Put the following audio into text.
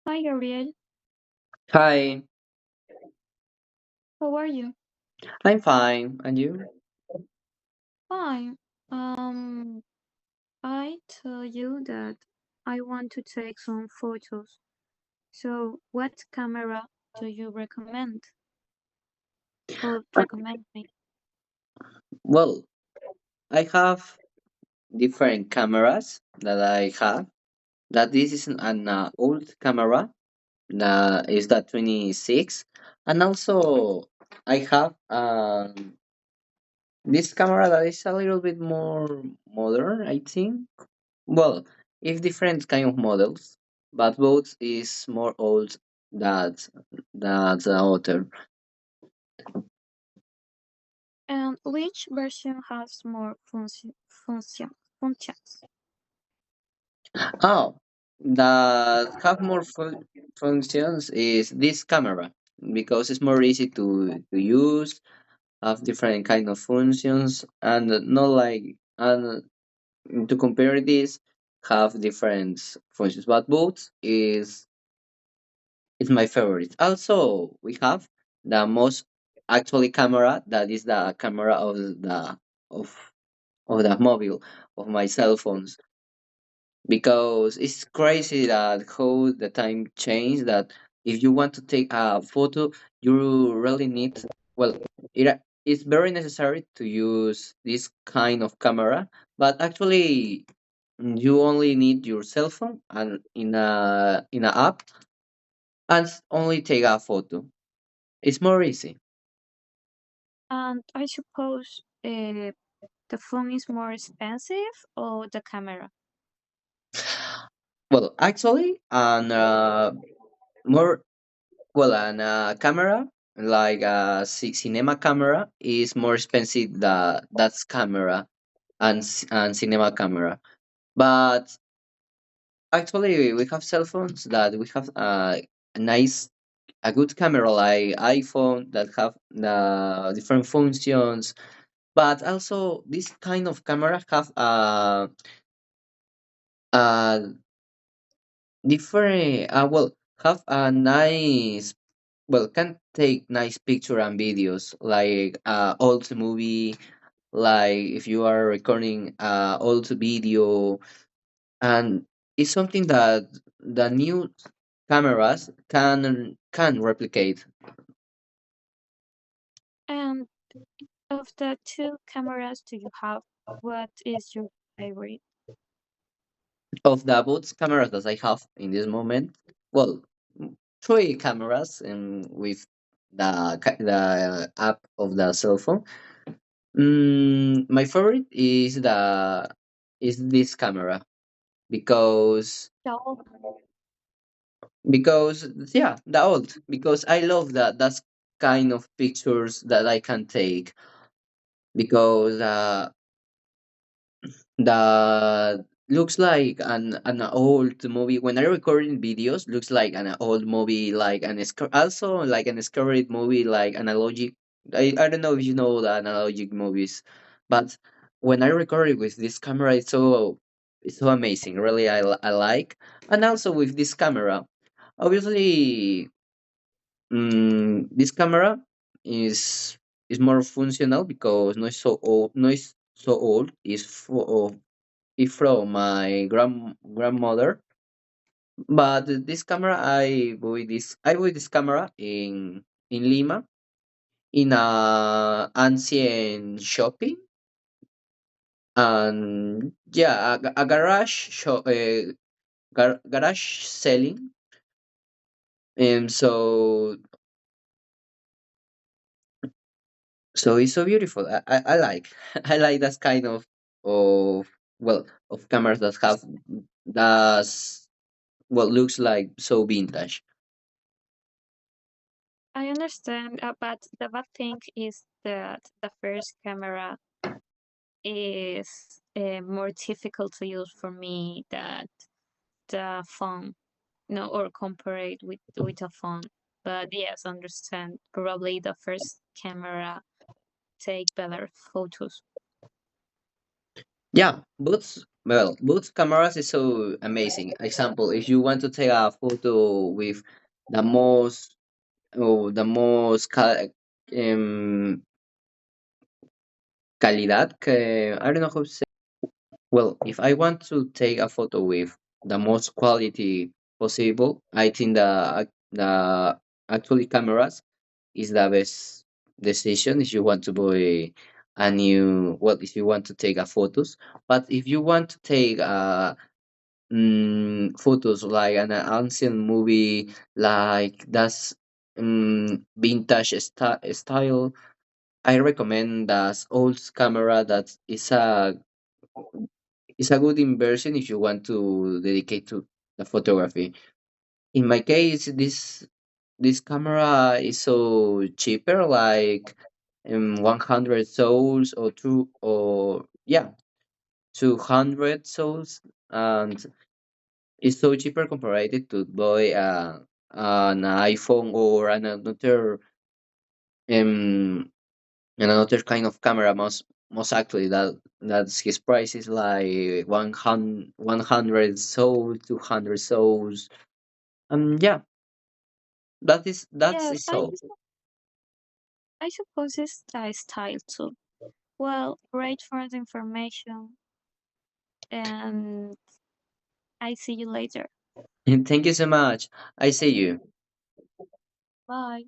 Hi, Gabriel. Hi, How are you? I'm fine. And you? Fine. Um, I tell you that I want to take some photos. So, what camera do you recommend? Could Uh, recommend me? Well, I have different cameras that I have. That this is an old camera. That is the 26, and also I have this camera that is a little bit more modern. I think. Well, it's different kind of models, but both is more old than the other. And which version has more functions? Oh, that have more functions is this camera because it's more easy to use, have different kind of functions, and not like and to compare this have different functions. But both is my favorite. Also, we have the most actually camera that is the camera of of the mobile of my cell phones because it's crazy that how the time changed that if you want to take a photo you really need well it's very necessary to use this kind of camera, but actually you only need your cell phone and in a app and only take a photo. It's more easy. And I suppose the phone is more expensive or the camera? Well, actually, and more well, and camera like a cinema camera is more expensive that's camera and cinema camera. But actually, we have cell phones that we have a nice a good camera like iPhone that have the different functions. But also, this kind of camera have a different have a nice can take nice picture and videos like old movie, like if you are recording old video, and it's something that the new cameras can replicate. And of the two cameras do you have, what is your favorite? Of the both cameras that I have in this moment, well, three cameras and with the app of the cell phone. My favorite is this camera because So, because yeah, the old, because I love that's kind of pictures that I can take because the looks like an old movie when I recording videos looks like an old movie, like also like an scary movie, like analogic. I don't know if you know the analogic movies, but when I record it with this camera it's so amazing, really. I like. And also with this camera, obviously, this camera is is more functional because not so old is from my grandmother. But this camera, I bought this camera in Lima in a ancient shopping, and yeah, a garage selling. And so it's so beautiful. I like I like that kind of of cameras that have that's what looks like so vintage. I understand, but the bad thing is that the first camera is more difficult to use for me than the phone, no, or compare it with a phone. But yes, understand. Probably the first camera take better photos. Yeah, both. Well, both cameras is so amazing. Example, if you want to take a photo with the most or the most um, calidad, I don't know how to say. Well, if I want to take a photo with the most quality possible, I think the actually cameras is the best decision if you want to buy a new. Well, if you want to take a photos, but if you want to take photos like an ancient movie, like that's vintage style. I recommend that old camera that is a good inversion if you want to dedicate to the photography. In my case, this camera is so cheaper, like 100 souls or two or yeah 200 souls, and it's so cheaper compared to buy an iPhone or um another kind of camera. Most actually that's his price is like 100 souls, 200 souls. Yeah, that's Yes, is all. I suppose it's a style too. Well, great for the information, and I see you later. Thank you so much. I see you. Bye.